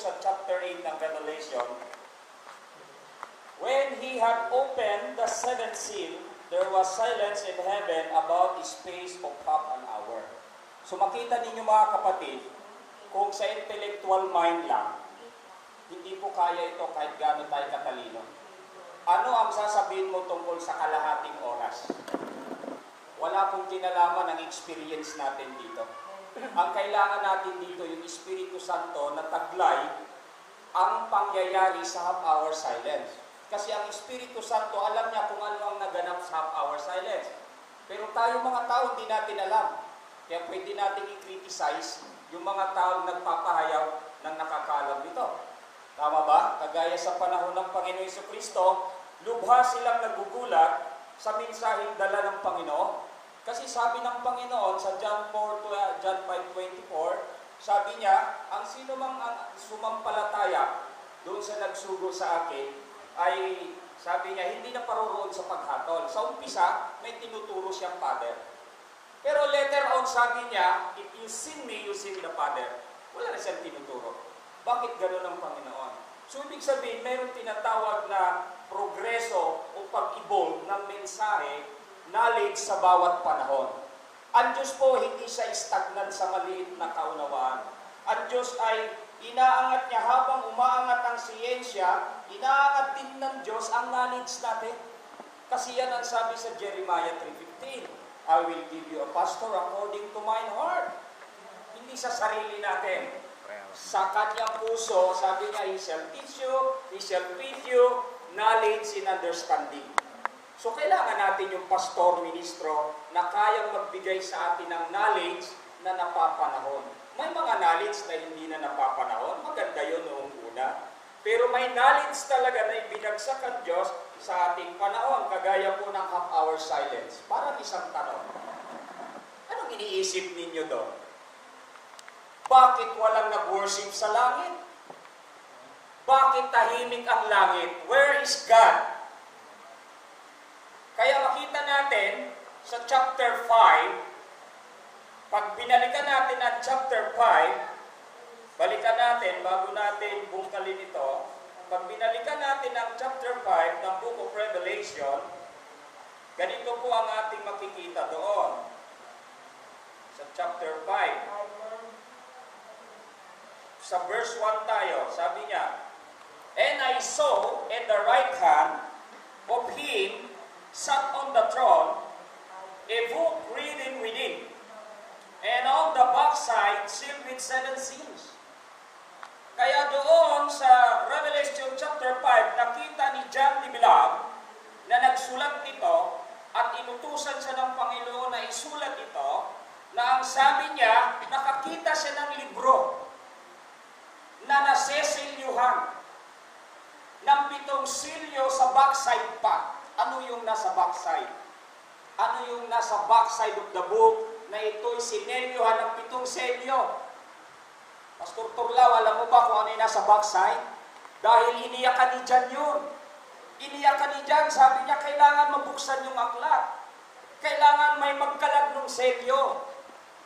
sa chapter 8 ng Revelation, when he had opened the seventh seal, there was silence in heaven about the space of half an hour. So makita ninyo mga kapatid, kung sa intellectual mind lang, hindi po kaya ito kahit gaano tayo katalino. Ano ang sasabihin mo tungkol sa kalahating oras? Wala pong kinalaman ang experience natin dito. Ang kailangan natin dito, yung Espiritu Santo na taglay ang pangyayari sa half-hour silence. Kasi ang Espiritu Santo, alam niya kung ano ang naganap sa half-hour silence. Pero tayo mga tao, hindi natin alam. Kaya pwede natin i-criticize yung mga taong nagpapahayaw ng nakakalam nito. Tama ba? Kagaya sa panahon ng Panginoon Jesucristo, lubha silang nagugulat sa mensaheng dala ng Panginoon. Kasi sabi ng Panginoon sa John 5:24, sabi niya, ang sino mang sumampalataya doon sa nagsugo sa akin, ay sabi niya, hindi na paroroon sa paghatol. Sa umpisa, may tinuturo siyang Father. Pero later on, sabi niya, if you see me, you see the Father. Wala na siyang tinuturo. Bakit gano'n ang Panginoon? So, ibig sabihin, mayroong tinatawag na progreso o pag-evolve ng mensahe, knowledge sa bawat panahon. Ang Diyos po, hindi siya stagnant sa maliit na kaunawaan. Ang Diyos ay inaangat niya habang umaangat ang siyensya, inaangat din ng Diyos ang knowledge natin. Kasi yan ang sabi sa Jeremiah 3:15, I will give you a pastor according to mine heart. Hindi sa sarili natin. Sa kanyang puso, sabi niya, He shall teach you, He shall feed you, knowledge and understanding. So, kailangan natin yung pastor, ministro, na kayang magbigay sa atin ng knowledge na napapanahon. May mga knowledge na hindi na napapanahon. Maganda yun noong una. Pero may knowledge talaga na ibinagsak ang Diyos sa ating panahon, kagaya po ng half-hour silence. Parang isang tanong. Anong iniisip ninyo doon? Bakit walang nag-worship sa langit? Bakit tahimik ang langit? Where is God? Kaya makita natin sa chapter 5, pag binalikan natin ang chapter 5, balikan natin, bago natin bungkalin ito, pag binalikan natin ang chapter 5 ng Book of Revelation, ganito po ang ating makikita doon. Sa chapter 5. Sa verse 1 tayo, sabi niya, And I saw in the right hand of him sat on the throne, a book written within, and on the backside sealed with 7 seals. Kaya doon sa Revelation chapter 5, nakita ni John the Beloved na nagsulat nito at inutusan siya ng Panginoon na isulat ito, na ang sabi niya, nakakita siya ng libro na nasesilyuhan ng 7 silyo sa backside pa. Ano yung nasa backside? Ano yung nasa backside of the book na ito'y sinelyohan ng 7 selyo? Pastor Turlaw, alam mo ba kung ano yung nasa backside? Dahil iniyakan ni John yun. Iniyakan ni John, sabi niya, kailangan mabuksan yung aklat. Kailangan may magkalag ng selyo.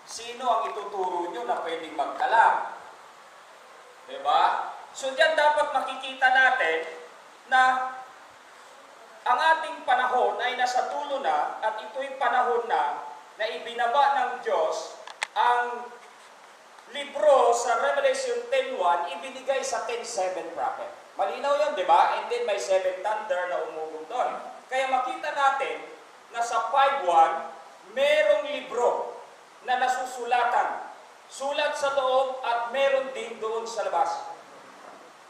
Sino ang ituturo nyo na pwedeng magkalag? Diba? So diyan dapat makikita natin na ang ating panahon ay nasa dulo na at ito'y panahon na ibinaba ng Diyos ang libro sa Revelation 10:1 ibinigay sa 10:7 prophet. Malinaw yun, di ba? And then may 7 thunder na umugong doon. Kaya makita natin na sa 5:1 merong libro na nasusulatan. Sulat sa loob at meron din doon sa labas.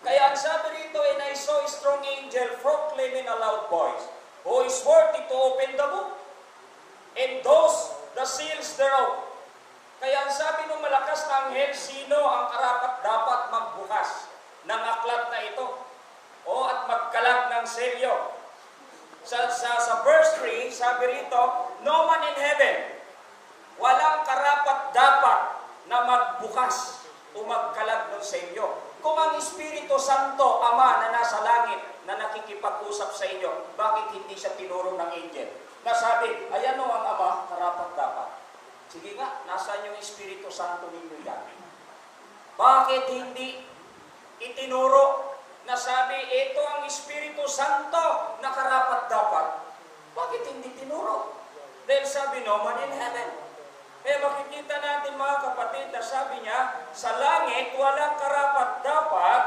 Kaya ang sabi rito, and I saw a strong angel proclaiming a loud voice, who is worthy to open the book, and those the seals thereof. Kaya ang sabi ng malakas na anghel, sino ang karapat dapat magbukas ng aklat na ito? O at magkalag ng selyo. Sa verse 3, sabi rito, no man in heaven, walang karapat dapat na magbukas o magkalag ng selyo. Kung ang Espiritu Santo, Ama na nasa langit, na nakikipag-usap sa inyo, bakit hindi siya tinuro ng angel? Nasabi, ayan o ang Ama, karapat dapat. Sige nga, nasaan yung Espiritu Santo ninyo yan? Bakit hindi itinuro na sabi, ito ang Espiritu Santo na karapat-dapat. Bakit hindi tinuro? Dahil sabi, no man in heaven. Kaya makikita natin mga kapatid na sabi niya, sa langit walang karapat-dapat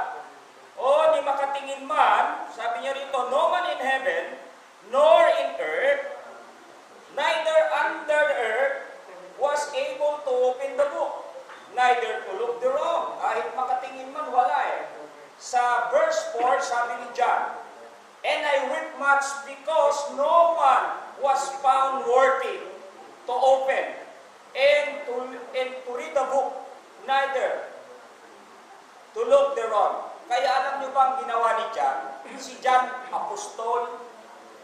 o di makatingin man, sabi niya rito, no man in heaven, nor in earth, neither under the earth was able to open the book, neither to look thereon. Kahit makatingin man, wala eh. Sa verse 4, sabi ni John, and I wept much because no one was found worthy to open and to read the book, neither to look thereon. Kaya alam niyo ba ang ginawa ni John? Si John, apostol,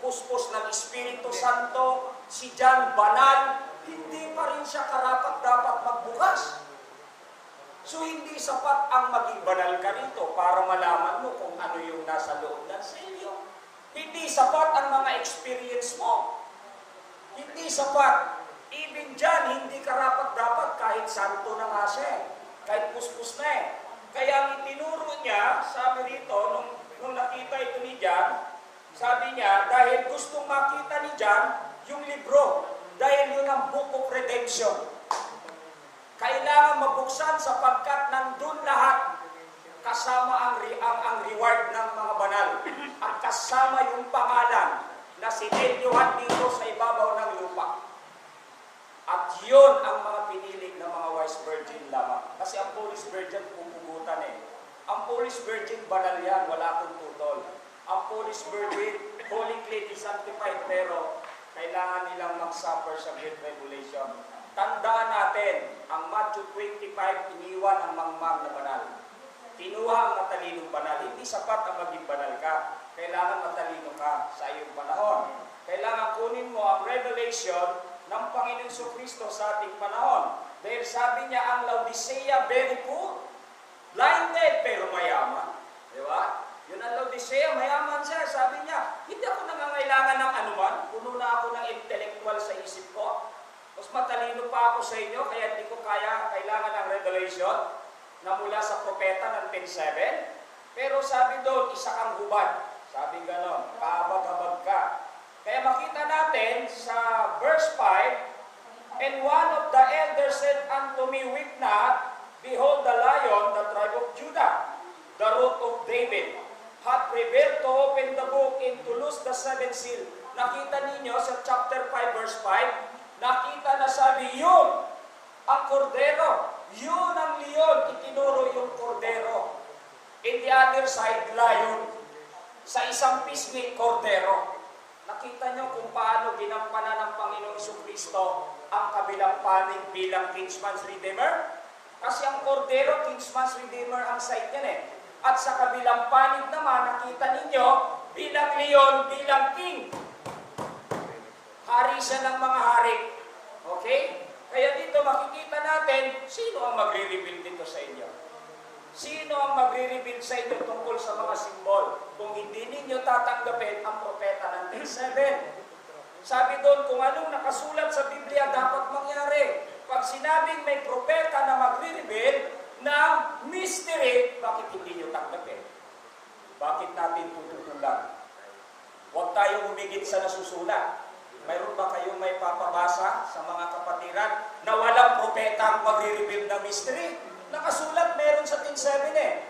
puspos ng Espiritu Santo, si John, banal, hindi pa rin siya karapat-dapat magbukas. So, hindi sapat ang maging banal ka rito para malaman mo kung ano yung nasa loob ng selyo. Hindi sapat ang mga experience mo. Hindi sapat. Even dyan, hindi karapat-dapat kahit santo na nga siya. Kahit puspos na eh. Kaya ang itinuro niya, sabi rito, nung nakita ito ni John, sabi niya, dahil gustong makita ni John yung libro, dahil yun ang Book of Redemption. Kailangan mabuksan sapagkat nandun lahat kasama ang reward ng mga banal at kasama yung pangalan na sinelyohan dito sa ibabaw ng lupa. At yun ang mga piniling ng mga wise virgin lamang. Kasi ang foolish virgin pupugutan eh. Ang foolish virgin banal yan, wala akong tutol. Ang foolish virgin, holy, clean, sanctified, pero kailangan nilang mag-suffer sa great tribulation. Tandaan natin, ang Matthew 25, iniwan ang mangmang na banal. Kinuha ang matalinong banal. Hindi sapat ang maging banal ka. Kailangan matalino ka sa iyong panahon. Kailangan kunin mo ang revelation ng Panginoong Jesucristo sa ating panahon. Dahil sabi niya, ang Laodicea very poor. Blinded pero mayaman. Di ba? Yun ang Laodicea, mayaman siya. Sabi niya, hindi ako nangangailangan ng anuman. Puno na ako ng intellectual sa isip ko. Mas matalino pa ako sa inyo, kaya hindi ko kailangan ng revelation na mula sa propeta ng 10:7. Pero sabi doon, isa kang hubad. Sabi ganon, kaabag-abag ka. Kaya makita natin sa verse 5, and one of the elders said unto me, weep not, behold the lion, the tribe of Judah, the root of David, hath prevailed to open the book and to loose the seven seal. Nakita ninyo sa chapter 5 verse 5, nakita na sabi, yun ang kordero, yun ang leon, itinuro yung kordero. In the other side, lion. Sa isang pisngi, kordero. Nakita nyo kung paano ginampanan ng Panginoong Jesucristo ang kabilang panig bilang Kinsman's Redeemer? Kasi ang kordero, Kinsman's Redeemer ang site yan eh. At sa kabilang panig naman, nakita ninyo, bilang leon, bilang king. Hari siya ng mga hari. Okay? Kaya dito makikita natin, sino ang magre-reveal dito sa inyo? Sino ang magre-reveal sa inyo tungkol sa mga simbol? Kung hindi ninyo tatanggapin ang propeta ng 10:7. Sabi doon, kung anong nakasulat sa Biblia dapat mangyari. Pag sinabing may propeta na magre-reveal ng mystery, bakit hindi nyo tanggapin? Bakit natin tututulan? Huwag tayong humigit sa nasusulat. Mayroon ba kayong may papabasa sa mga kapatiran na walang propeta ang magre-reveal ng mystery? Nakasulat, meron sa 10:7 eh.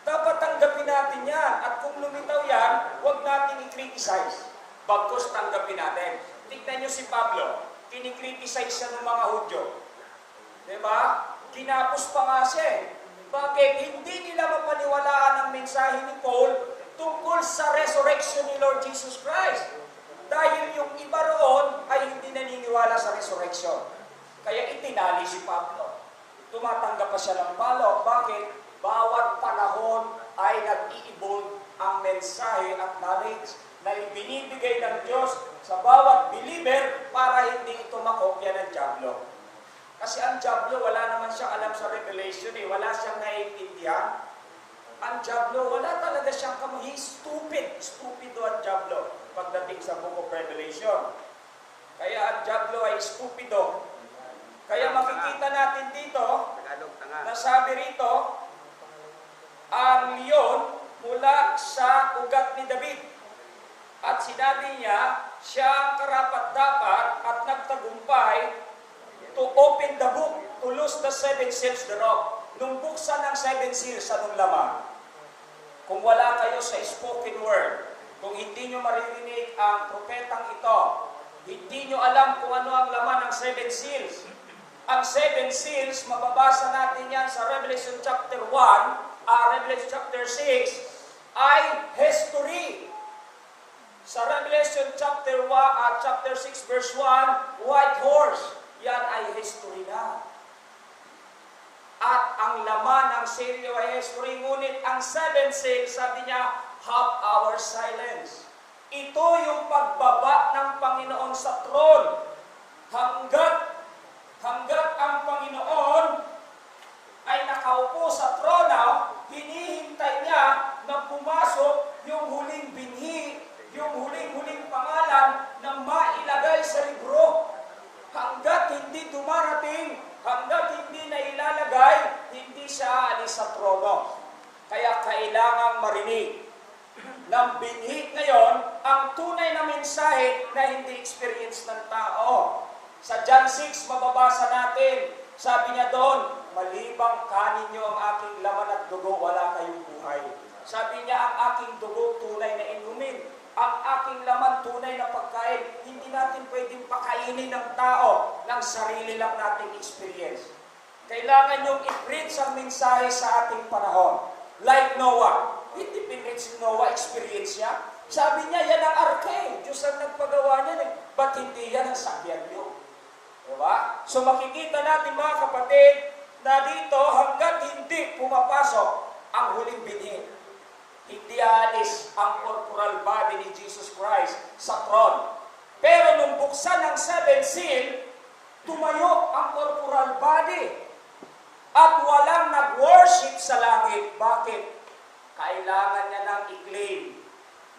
Dapat tanggapin natin yan. At kung lumitaw yan, huwag natin i-criticize. Bagkus tanggapin natin. Tignan nyo si Pablo. Kinikriticize siya ng mga Hudyo. Diba? Kinapos pa nga siya eh. Bakit? Hindi nila mapaniwalaan ang mensahe ni Paul tungkol sa resurrection ni Lord Jesus Christ. Dahil yung iba roon ay hindi naniniwala sa resurrection. Kaya itinali si Pablo. Tumatanggap pa siya ng palo. Bakit? Bawat panahon ay nag-iibon ang mensahe at knowledge na ibinibigay ng Diyos sa bawat believer para hindi ito makopya ng dyablo. Kasi ang dyablo, wala naman siyang alam sa revelation eh. Wala siyang naiintindihan. Ang dyablo, wala talaga siyang he's stupid. Stupido ang dyablo pagdating sa Book of Revelation. Kaya ang dyablo ay stupido. Kaya makikita natin dito, na sabi rito, ang sugat ni David. At sinabi niya, siya ang karapat-dapat at nagtagumpay to open the book, to loose the seven seals thereof. Nung buksan ng seven seals, anong laman? Kung wala kayo sa spoken word, kung hindi nyo maririnig ang propetang ito, hindi nyo alam kung ano ang laman ng seven seals. Ang seven seals, mababasa natin yan sa Revelation chapter 1, Revelation chapter 6, ay history. Sa Revelation chapter 6 verse 1, white horse, yan ay history na. At ang laman ng selyo ay history, ngunit ang seven seals, sabi niya, half hour silence. Ito yung pagbaba ng Panginoon sa throne. Hanggat ang Panginoon ay nakaupo sa trono, hinihintay niya na pumasok yung huling binhi, yung huling pangalan na mailagay sa libro. Hanggat hindi dumarating, hanggat hindi na ilalagay, hindi siya aalis sa trono. Kaya kailangang marinig ng binhi ngayon ang tunay na mensahe na hindi experience ng tao. Sa John 6, mababasa natin, sabi niya doon, malibang kanin niyo ang aking laman at dugo, wala kayong buhay. Sabi niya, ang aking dugo tunay na inumin. Ang aking laman tunay na pagkain. Hindi natin pwedeng pakainin ng tao ng sarili lang nating experience. Kailangan yung i-preach ang mensahe sa ating panahon. Like Noah. Hindi pinreach si Noah, experience niya. Sabi niya, yan ang arke. Diyos ang nagpagawa niya. Ba't hindi yan ang sakyan niyo? Diba? So makikita natin mga kapatid na dito hanggat hindi pumapasok ang huling binhi, hindi aalis ang corporal body ni Jesus Christ sa throne. Pero nung buksan ng seven seal, tumayo ang corporal body at walang nag-worship sa langit. Bakit? Kailangan niya nang i-claim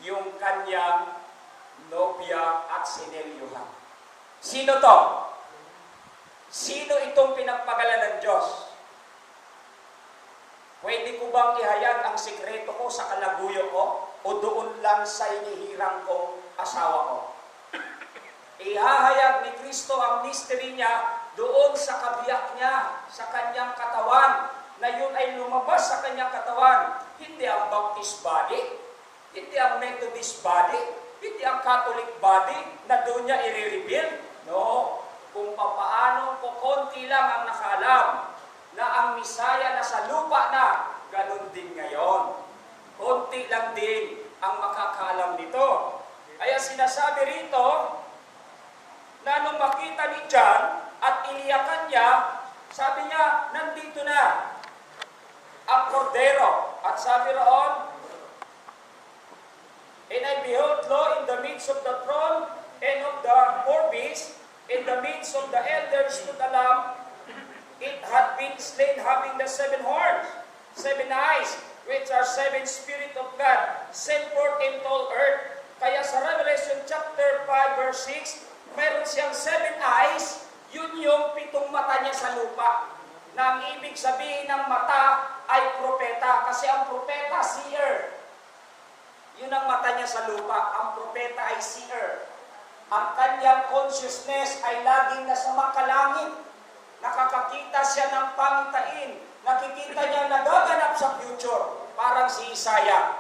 yung kanyang nobya at sinelyuhan. Sino to? Sino itong pinagpagalan ng Diyos? Pwede ko bang ihayag ang sikreto ko sa kalaguyo ko o doon lang sa inihirang kong asawa ko? Ihahayag ni Kristo ang mystery niya doon sa kabiyak niya, sa kanyang katawan, na yun ay lumabas sa kanyang katawan. Hindi ang Baptist body, hindi ang Methodist body, hindi ang Catholic body na doon niya i-reveal. No. Kung papaano ko konti lang ang nakaalam na ang Misaya na sa lupa na, ganun din ngayon. Konti lang din ang makakaalam nito. Kaya sinasabi rito na nung makita ni John at iniyakan niya, sabi niya, nandito na ang kordero. At sabi roon, and I behold, lo, in the midst of the throne and of the four beasts, in the midst of the elders stood a lamb. It had been slain, having the seven horns, seven eyes, which are seven Spirit of God, sent forth into all earth. Kaya sa Revelation chapter 5 verse 6, meron siyang seven eyes, yun yung pitong mata niya sa lupa. Na ang ibig sabihin ng mata ay propeta, kasi ang propeta, seer. Yun ang mata niya sa lupa, ang propeta ay seer. Ang kanyang consciousness ay laging nasa makalangit. Nakakakita siya ng pangitain. Nakikita niya nagaganap sa future. Parang si Isaiah.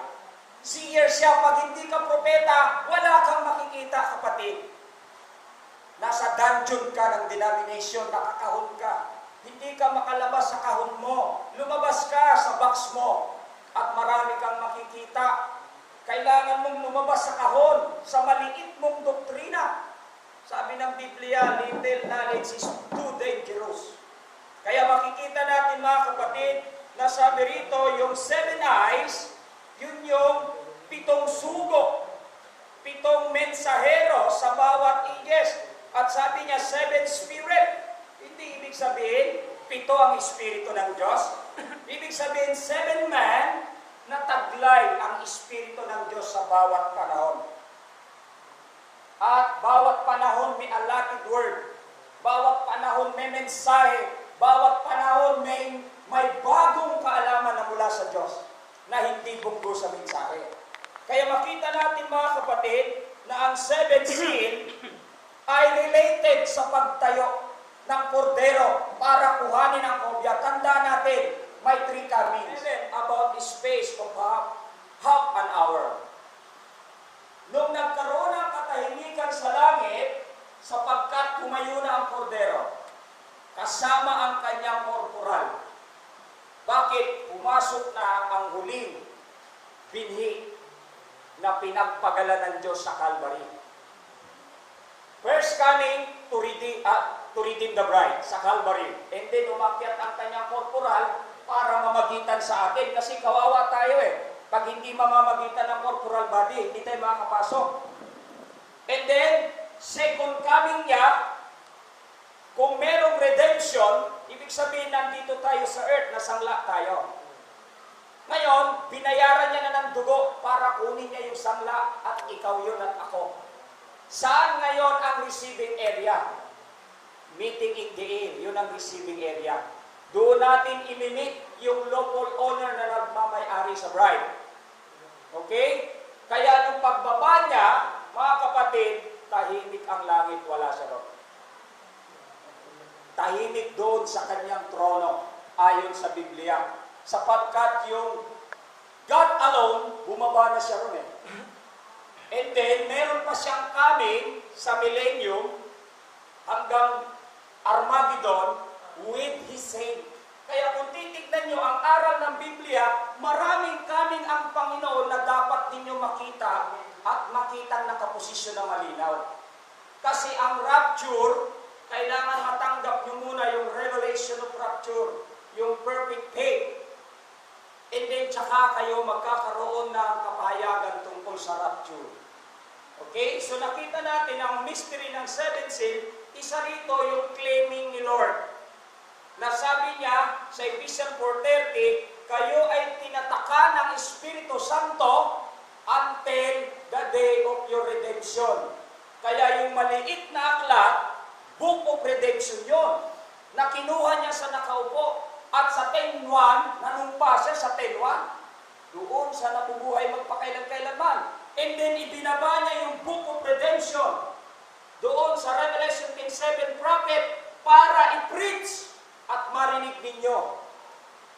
Seer siya. Pag hindi ka propeta, wala kang makikita, kapatid. Nasa dungeon ka ng denomination, nakakahon ka. Hindi ka makalabas sa kahon mo. Lumabas ka sa box mo. At marami kang makikita. Kailangan mong lumabas sa kahon, sa maliit mong doktrina. Sabi ng Biblia, little knowledge is too dangerous. Kaya makikita natin mga kapatid, na sabi rito, yung seven eyes, yun yung pitong sugo, pitong mensahero sa bawat iges. At sabi niya, seven spirit. Hindi ibig sabihin, pito ang espiritu ng Diyos. Ibig sabihin, seven men, na taglay ang Espiritu ng Diyos sa bawat panahon. At bawat panahon may allotted word. Bawat panahon may mensahe. Bawat panahon may bagong kaalaman na mula sa Diyos na hindi bunggo sa mensahe. Kaya Kaya makita natin mga kapatid na ang seventh seal ay related sa pagtayo ng kordero para kuhanin ang kopya. Tanda natin, may 3 comings about the space of half an hour. Nung nagkaroon ng katahimikan sa langit, sapagkat tumayo na ang kordero, kasama ang kanyang korporal. Bakit? Pumasok na ang huling binhi na pinagpagala ng Diyos sa Calvary. First coming to redeem the bride sa Calvary. And then umakyat ang kanyang korporal para mamagitan sa atin. Kasi kawawa tayo eh. Pag hindi mamamagitan ng corporal body, hindi tayo makakapasok. And then, second coming niya, kung merong redemption, ibig sabihin nandito tayo sa earth, nasangla tayo. Ngayon, binayaran niya na ng dugo para kunin niya yung sangla at ikaw yun at ako. Saan ngayon ang receiving area? Meeting in the air, yun ang receiving area. Doon natin imimit yung lawful owner na nagmamay-ari sa bride. Okay? Kaya nung pagbaba niya, mga kapatid, tahimik ang langit, wala siya doon. Tahimik doon sa kanyang trono, ayon sa Biblia. Sapagkat yung God alone, bumaba na siya ron eh. And then, meron pa siyang coming sa millennium hanggang Armageddon with His saints. Kaya kung titignan nyo ang aral ng Biblia, maraming coming ang Panginoon na dapat ninyo makita at makita nakaposisyon na malinaw. Kasi ang rapture, kailangan matanggap nyo muna yung revelation of rapture, yung perfect faith. And then, tsaka kayo magkakaroon ng kapayagan tungkol sa rapture. Okay? So, nakita natin ang mystery ng seventh seal, isa rito yung claiming ni Lord. Na sabi niya sa Ephesians 4:30, kayo ay tinataka ng Espiritu Santo until the day of your redemption. Kaya yung maliit na aklat, Book of Redemption yon, na kinuha niya sa nakaupo. At sa 10:1, nanumpa siya sa 10:1. Doon sa nabubuhay magpakailan-kailanman. And then ibinaba niya yung Book of Redemption doon sa Revelation 10:7 prophet para i-preach at marinig ninyo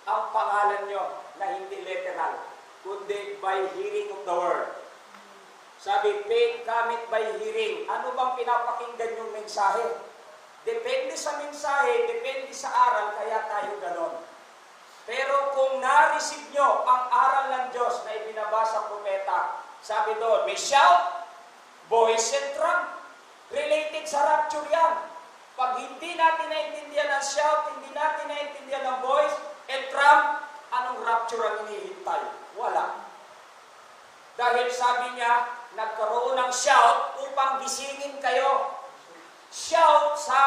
ang pangalan nyo na hindi literal, kundi by hearing of the word. Sabi, faith cometh by hearing. Ano bang pinapakinggan yung mensahe? Depende sa mensahe, depende sa aral, kaya tayo ganon. Pero kung na-receive nyo ang aral ng Diyos na ibinabasa propeta, sabi doon, may shout, voice and trump. Related sa rapture yan. Pag hindi natin naintindihan ang shout, hindi natin naintindihan ang voice and trump, anong rapture ang hinihintay? Wala. Dahil sabi niya, nagkaroon ng shout upang gisingin kayo. Shout sa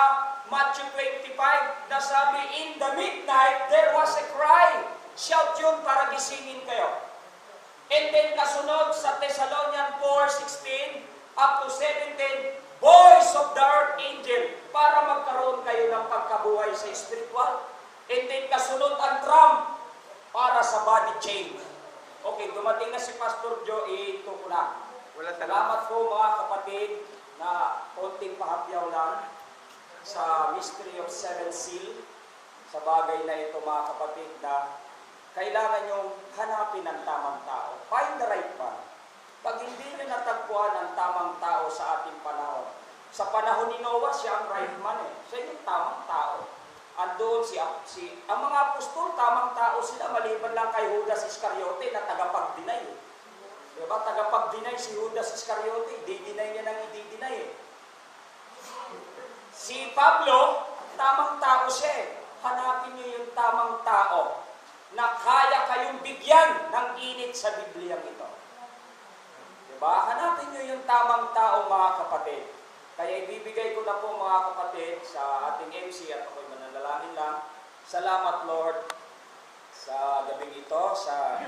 Matthew 25 na sabi, in the midnight, there was a cry. Shout yun para gisingin kayo. And then kasunod sa Thessalonians 4:16 up to 17, voice of the archangel para magkaroon kayo ng pagkabuhay sa spiritual. And then kasunod ang trump para sa body change. Okay, dumating na si Pastor Joe, ito ko na. Salamat po mga kapatid na konting pahapyaw lang sa mystery of seven seal. Sa bagay na ito mga kapatid na kailangan nyong hanapin ang tamang tao. Find the right one. Pag hindi nyo natagpuan ang tamang tao sa ating panahon, sa panahon ni Noah, siya ang right man eh. Siya yung tamang tao. Andun ang mga apostol, tamang tao sila, maliban lang kay Judas Iscariote na tagapag-deny. Diba? Tagapag-deny si Judas Iscariote, di-deny niya nang i-deny eh. Si Pablo, tamang tao siya eh. Hanapin niyo yung tamang tao na kaya kayong bigyan ng init sa Bibliang ito. Diba? Hanapin niyo yung tamang tao mga kapatid. Kaya ibibigay ko na po mga kapatid sa ating MC at ako'y mananalangin lang. Salamat Lord sa gabing ito, sa